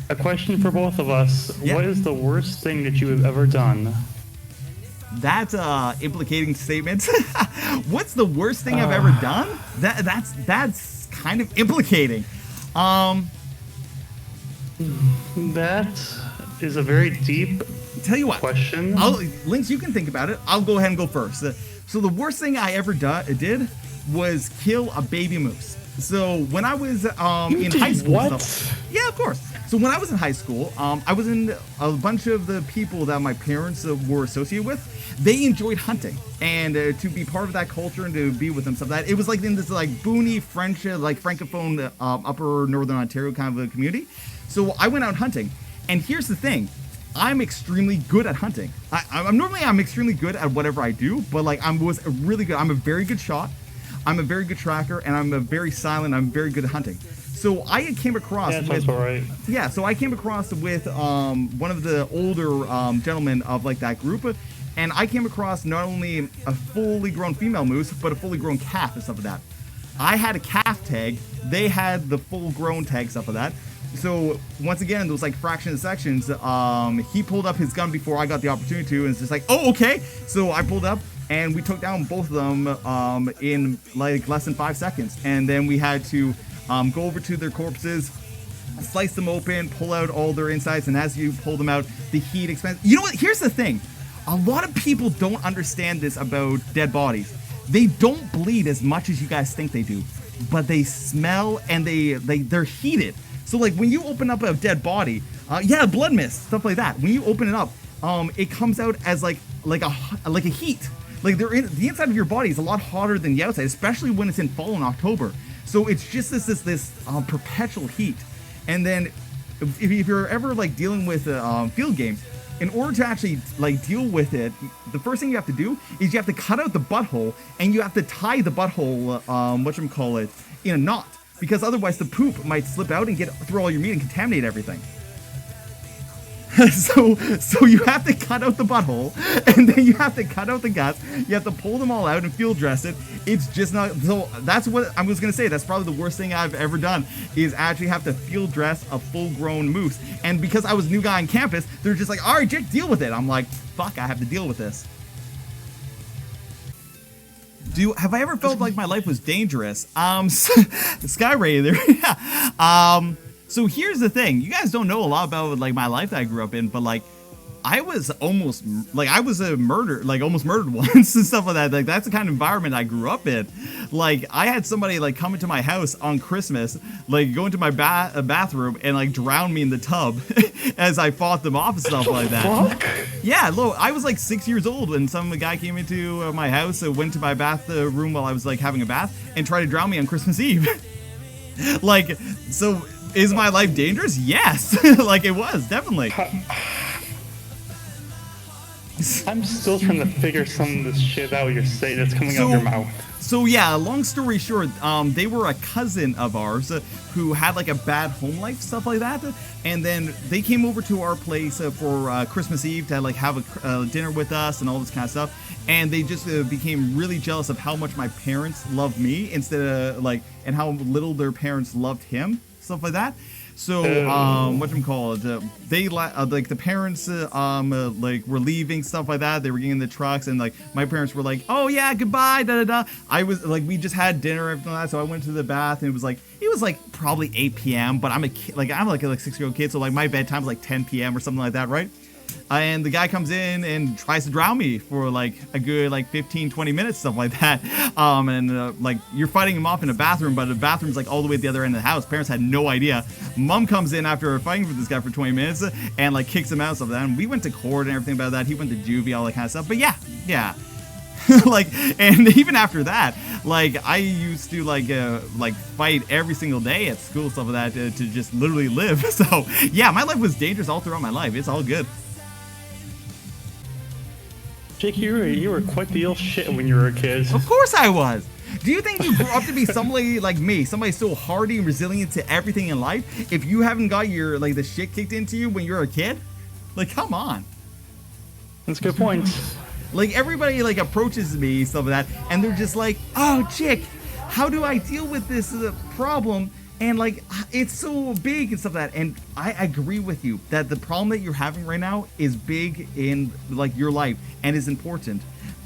A question for both of us. Yeah. What is the worst thing that you have ever done? That's implicating statements. What's the worst thing I've ever done? That's kind of implicating. That is a very deep Tell you what, question. Linx, you can think about it. I'll go ahead and go first. So the worst thing I ever did was kill a baby moose. So when I was in high school, what? Yeah, of course. So when I was in high school, I was in a bunch of the people that my parents were associated with. They enjoyed hunting, and to be part of that culture and to be with them, stuff like that. It was like in this like boony French, like francophone, upper northern Ontario kind of a community. So I went out hunting, and here's the thing. I'm extremely good at hunting. I'm extremely good at whatever I do, but like was really good. I'm a very good shot. I'm a very good tracker, and I'm a very silent. I'm very good at hunting. So I came across so I came across with one of the older gentlemen of like that group, and I came across not only a fully grown female moose, but a fully grown calf and stuff like that. I had a calf tag. They had the full grown tag, stuff like that. So once again, those like fraction of sections, he pulled up his gun before I got the opportunity to, and it's just like, oh, okay. So I pulled up, and we took down both of them in like less than 5 seconds. And then we had to go over to their corpses, slice them open, pull out all their insides, and as you pull them out, the heat expands. You know what? Here's the thing. A lot of people don't understand this about dead bodies. They don't bleed as much as you guys think they do, but they smell and they're heated. So like when you open up a dead body, blood mist, stuff like that. When you open it up, it comes out as like a heat. Like the inside of your body is a lot hotter than the outside, especially when it's in fall and October. So it's just this perpetual heat. And then if you're ever like dealing with field games, in order to actually like deal with it, the first thing you have to do is you have to cut out the butthole, and you have to tie the butthole, in a knot, because otherwise the poop might slip out and get through all your meat and contaminate everything. So you have to cut out the butthole, and then you have to cut out the guts. You have to pull them all out and field dress it. It's just not. So that's what I was gonna say. That's probably the worst thing I've ever done, is actually have to field dress a full-grown moose. And because I was a new guy on campus, they're just like, all right, Jake, deal with it. I'm like, fuck, I have to deal with this. Have I ever felt like my life was dangerous? Skyray there. Yeah. So here's the thing. You guys don't know a lot about like my life that I grew up in, but like I was almost almost murdered once and stuff like that. Like that's the kind of environment I grew up in. Like I had somebody like come into my house on Christmas, like go into my bathroom and like drown me in the tub as I fought them off and stuff like that. Fuck? Yeah, look, I was like 6 years old when some guy came into my house, went to my bathroom while I was like having a bath and tried to drown me on Christmas Eve. Like, so is my life dangerous? Yes. Like it was, definitely. I'm still trying to figure some of this shit out you're saying that's coming out of your mouth. So yeah, long story short, they were a cousin of ours who had like a bad home life, stuff like that, and then they came over to our place for Christmas Eve to like have a dinner with us and all this kind of stuff, and they just became really jealous of how much my parents loved me instead of like, and how little their parents loved him, stuff like that. So, they like the parents like were leaving, stuff like that. They were getting in the trucks, and like my parents were like, "Oh yeah, goodbye." Da da da. I was like, we just had dinner and everything like that. So I went to the bath, and it was like probably 8 p.m. But I'm a 6-year-old kid, so like my bedtime was like 10 p.m. or something like that, right? And the guy comes in and tries to drown me for like a good like 15-20 minutes, stuff like that. Like you're fighting him off in a bathroom, but the bathroom's like all the way at the other end of the house. Parents had no idea. Mom comes in after fighting with this guy for 20 minutes and like kicks him out and stuff like that. And we went to court and everything about that. He went to juvie, all that kind of stuff. But yeah. Like, and even after that, like I used to like fight every single day at school, stuff like that, to just literally live. So yeah, my life was dangerous all throughout my life. It's all good. Jake, you were quite the ill shit when you were a kid. Of course I was. Do you think you grew up to be somebody like me, somebody so hardy and resilient to everything in life, if you haven't got your like the shit kicked into you when you're a kid? Like, come on. That's a good point. Like everybody like approaches me, stuff like that, and they're just like, "Oh, Chick, how do I deal with this problem And like, it's so big and stuff like that. And I agree with you that the problem that you're having right now is big in like your life and is important.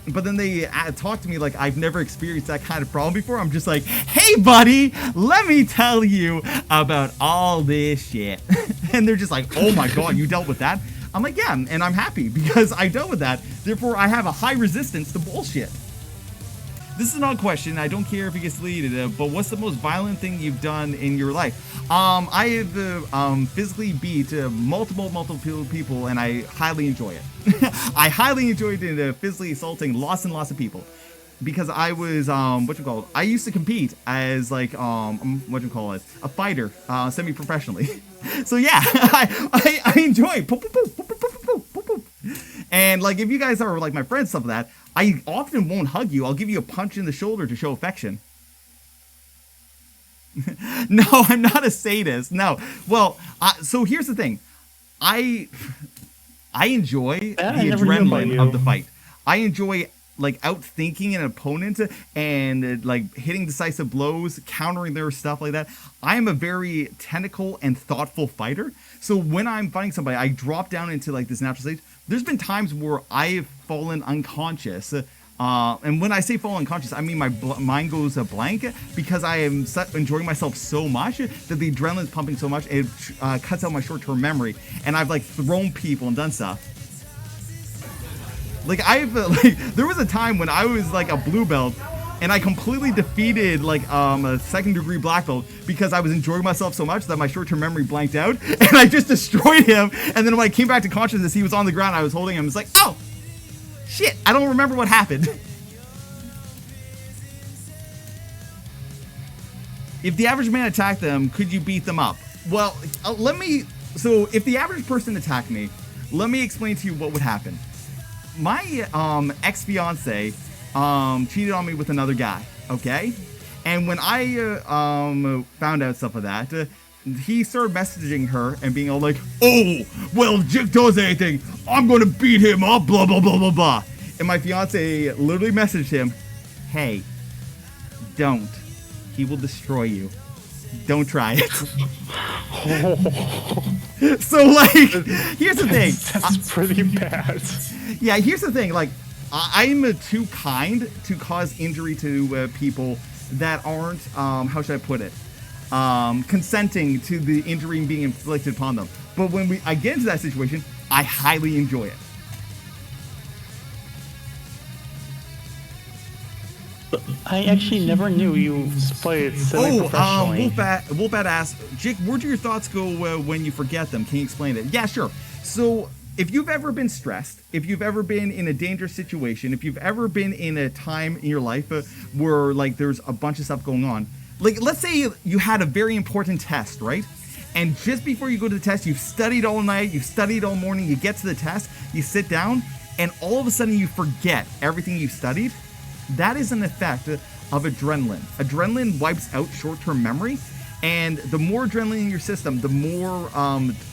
But then they talk to me like I've never experienced that kind of problem before. I'm just like, hey buddy, let me tell you about all this shit. And they're just like, oh my god, you dealt with that? I'm like, yeah, and I'm happy because I dealt with that. Therefore, I have a high resistance to bullshit. This is not a question. I don't care if it gets deleted, but what's the most violent thing you've done in your life? I have physically beat multiple people, and I highly enjoy it. I highly enjoyed physically assaulting lots and lots of people. Because I was, I used to compete as, like, a fighter, semi-professionally. So, yeah, I enjoy. And, like, if you guys are, like, my friends, stuff like that, I often won't hug you. I'll give you a punch in the shoulder to show affection. No, I'm not a sadist. No. Well, so here's the thing. I enjoy the adrenaline of the fight. I enjoy like outthinking an opponent and like hitting decisive blows, countering their stuff like that. I am a very technical and thoughtful fighter. So when I'm fighting somebody, I drop down into like this natural state. There's been times where I've fallen unconscious. And when I say fall unconscious, I mean my mind goes blank because I am enjoying myself so much that the adrenaline's pumping so much, it cuts out my short-term memory. And I've like thrown people and done stuff. Like there was a time when I was like a blue belt and I completely defeated like a second-degree black belt because I was enjoying myself so much that my short-term memory blanked out and I just destroyed him. And then when I came back to consciousness, he was on the ground. I was holding him. It's like, oh, shit! I don't remember what happened. If the average man attacked them, could you beat them up? Well, so if the average person attacked me, let me explain to you what would happen. My ex-fiance cheated on me with another guy, okay? And when I found out stuff of that, he started messaging her and being all like, oh, well, if Jik does anything, I'm going to beat him up, blah, blah, blah, blah, blah. And my fiance literally messaged him, hey, don't. He will destroy you. Don't try it. So, like, here's the thing. That's pretty bad. Yeah, here's the thing. Like, I'm too kind to cause injury to people that aren't, how should I put it, consenting to the injury being inflicted upon them. But when I get into that situation, I highly enjoy it. I actually never knew you played semi-professionally. Wolfbat asks, Jik, where do your thoughts go when you forget them? Can you explain it? Yeah, sure. So, if you've ever been stressed, if you've ever been in a dangerous situation, if you've ever been in a time in your life where, like, there's a bunch of stuff going on, like, let's say you had a very important test, right? And just before you go to the test, you've studied all night, you've studied all morning, you get to the test, you sit down, and all of a sudden you forget everything you studied. That is an effect of adrenaline. Adrenaline wipes out short-term memory, and the more adrenaline in your system, the more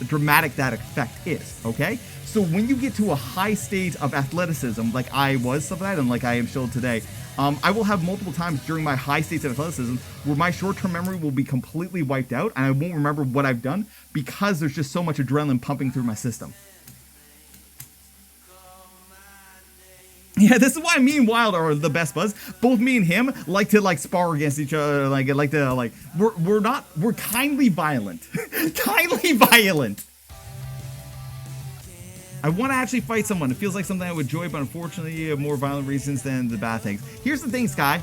dramatic that effect is, okay? So when you get to a high stage of athleticism, like I was, stuff like that, and like I am still today, I will have multiple times during my high states of athleticism where my short-term memory will be completely wiped out, and I won't remember what I've done because there's just so much adrenaline pumping through my system. Yeah, this is why me and Wild are the best buds. Both me and him like to like spar against each other. We're kindly violent. Kindly violent. I want to actually fight someone. It feels like something I would enjoy, but unfortunately, more violent reasons than the bad things. Here's the thing, Sky.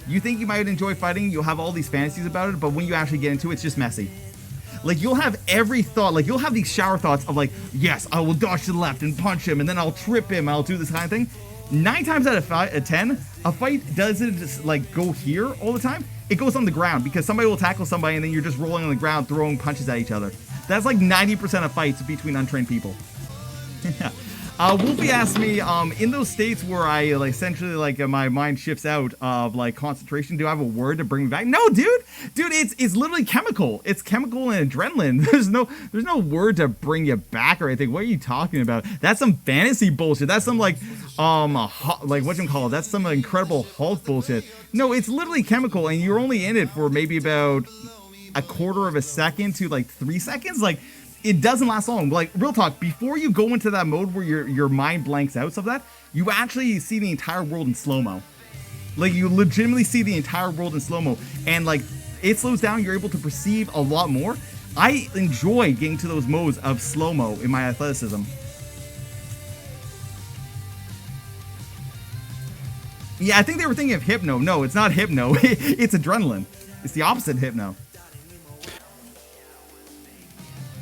You think you might enjoy fighting, you'll have all these fantasies about it, but when you actually get into it, it's just messy. Like, you'll have every thought, like, you'll have these shower thoughts of, like, yes, I will dodge to the left and punch him, and then I'll trip him, I'll do this kind of thing. 9 times out of 10, a fight doesn't just, like, go here all the time. It goes on the ground, because somebody will tackle somebody, and then you're just rolling on the ground, throwing punches at each other. That's, like, 90% of fights between untrained people. Wolfie asked me, in those states where I like essentially like my mind shifts out of like concentration, do I have a word to bring me back? No, dude, it's literally chemical. It's chemical and adrenaline. There's no word to bring you back or anything. What are you talking about? That's some fantasy bullshit. That's some like whatchamacallit. That's some Incredible Hulk bullshit. No, it's literally chemical, and you're only in it for maybe about a quarter of a second to like 3 seconds. Like, it doesn't last long. Like, real talk, before you go into that mode where your mind blanks out, stuff like that, you actually see the entire world in slow-mo. Like, you legitimately see the entire world in slow-mo, and like, it slows down, you're able to perceive a lot more. I enjoy getting to those modes of slow-mo in my athleticism. Yeah, I think they were thinking of hypno. No, it's not hypno. It's adrenaline. It's the opposite of hypno.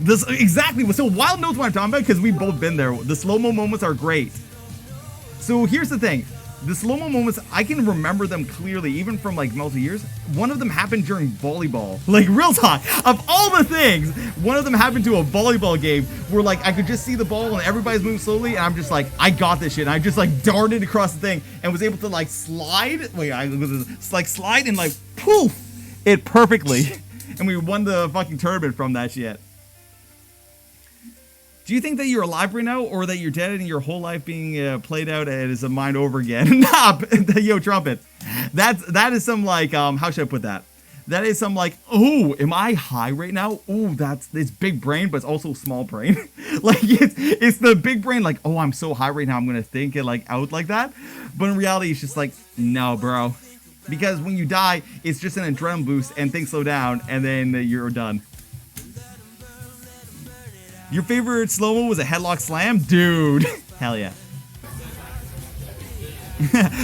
This exactly. So Wild knows what I'm talking about because we've both been there. The slow-mo moments are great. So here's the thing. The slow-mo moments, I can remember them clearly, even from like multiple years. One of them happened during volleyball. Like, real talk. Of all the things, one of them happened to a volleyball game where like I could just see the ball and everybody's moving slowly, and I'm just like, I got this shit. And I just like darted across the thing and was able to like slide. Wait, I was like slide and like poof it perfectly, and we won the fucking tournament from that shit. Do you think that you're alive right now, or that you're dead and your whole life being played out as a mind over again? Nah, yo, Trumpet. That is some like how should I put that? That is some like, oh, am I high right now? Oh, it's big brain, but it's also small brain. Like it's the big brain, like, oh, I'm so high right now, I'm gonna think it like out like that. But in reality, it's just like, no, bro, because when you die, it's just an adrenaline boost and things slow down, and then you're done. Your favorite slow-mo was a headlock slam? Dude. Hell yeah.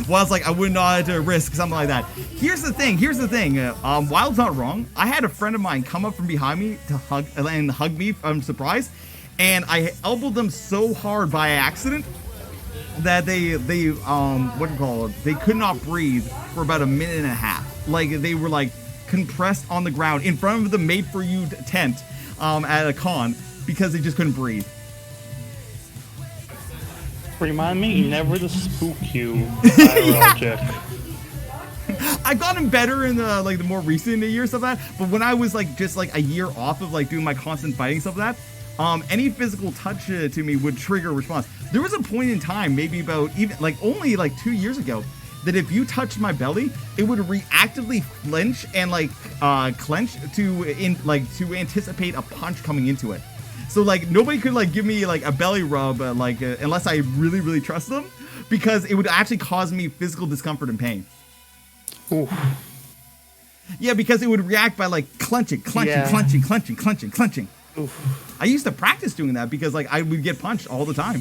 Wild's like, I would not risk something like that. Here's the thing. Wild's not wrong. I had a friend of mine come up from behind me to hug me from surprise, and I elbowed them so hard by accident that they could not breathe for about a minute and a half. Like, they were like compressed on the ground in front of the made-for-you tent at a con, because they just couldn't breathe. Remind me never to spook you, IRL. I've gotten better in the more recent years of that, but when I was like just like a year off of like doing my constant fighting stuff like that, any physical touch to me would trigger a response. There was a point in time, maybe about even like only like 2 years ago, that if you touched my belly, it would reactively flinch and like clench to anticipate a punch coming into it. So like nobody could like give me like a belly rub unless I really, really trust them, because it would actually cause me physical discomfort and pain. Oof. Yeah, because it would react by like clenching. Yeah. Oof. I used to practice doing that because like I would get punched all the time.